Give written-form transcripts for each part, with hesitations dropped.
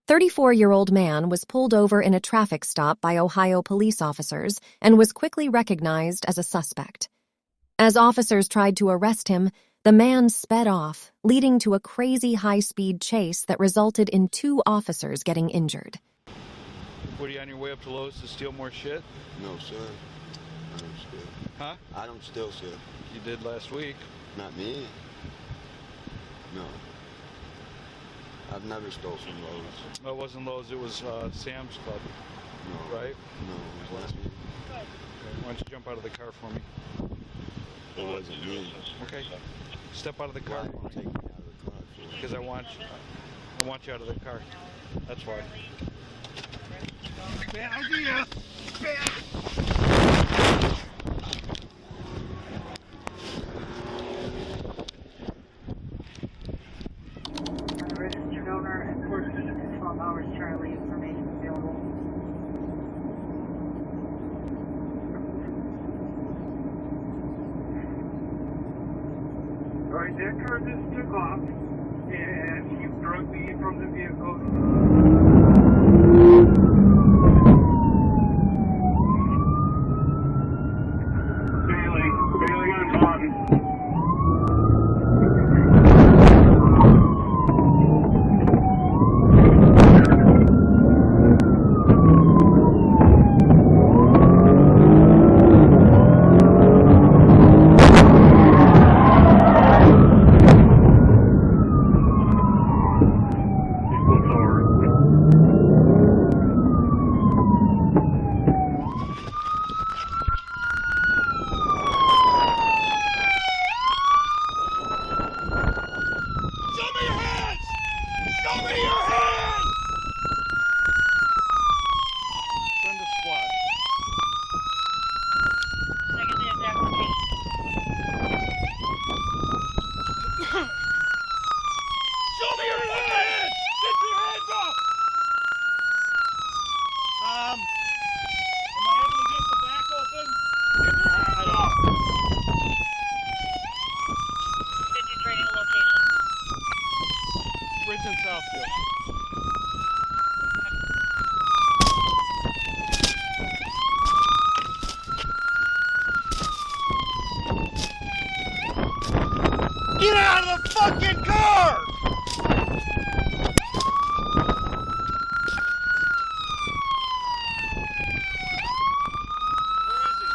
34-year-old man was pulled over in a traffic stop by Ohio police officers and was quickly recognized as a suspect. As officers tried to arrest him, the man sped off, leading to a crazy high-speed chase that resulted in 2 officers getting injured. What, are you on your way up to Lowe's to steal more shit? No, sir. I don't steal. Huh? I don't steal, sir. You did last week. Not me. No. I've never stole from Lowe's. No, it wasn't Lowe's, it was Sam's Club. No. Right? No, it was last week. Okay. Why don't you jump out of the car for me? It wasn't me. Okay. Step out of the car. Why take me out of the car for? Because I want you out of the car. That's why. Bad idea! Bad! Registered owner and 14 to 12 hours Charlie, information available. Alright, that car just took off and you drug me from the vehicle. Bailey on Taunton. Get out of the fucking car! Where is he?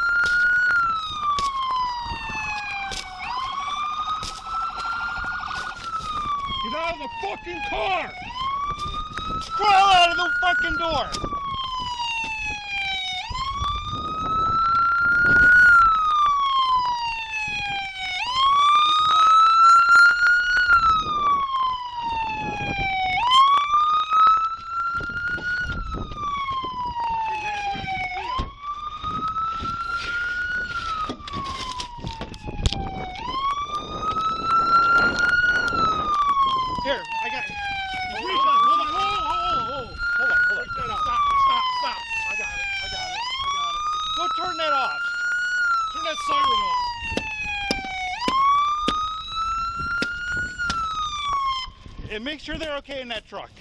Get out of the fucking car! Crawl out of the fucking door! Here, I got it. Hold on. Stop. I got it. Don't turn that off. Turn that siren off. And make sure they're okay in that truck.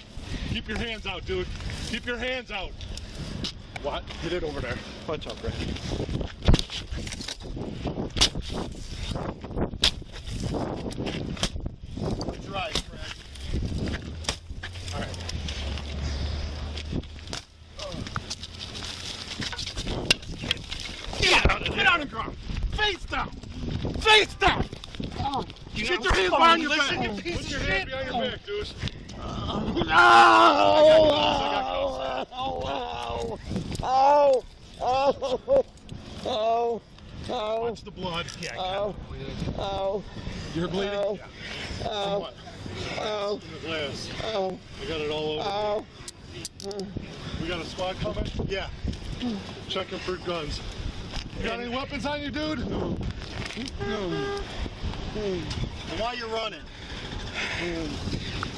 Keep your hands out, dude. Keep your hands out. What? Get it over there. Punch up, Brad. Right, Fred. All right. Get out and drop. Face down. Face down. Oh, get your hands behind your back. Put your hands behind your back, dude. Watch the blood. Yeah, you're bleeding? Yeah. What? Glass. I got it all over. We got a squad coming? Yeah. Checking for guns. You got any weapons on you, dude? No. And why you running?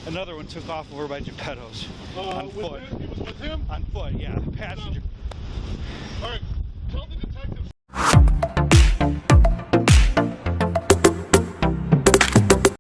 Another one took off over by Geppetto's. On foot. He was with him? On foot, yeah. Passenger. All right.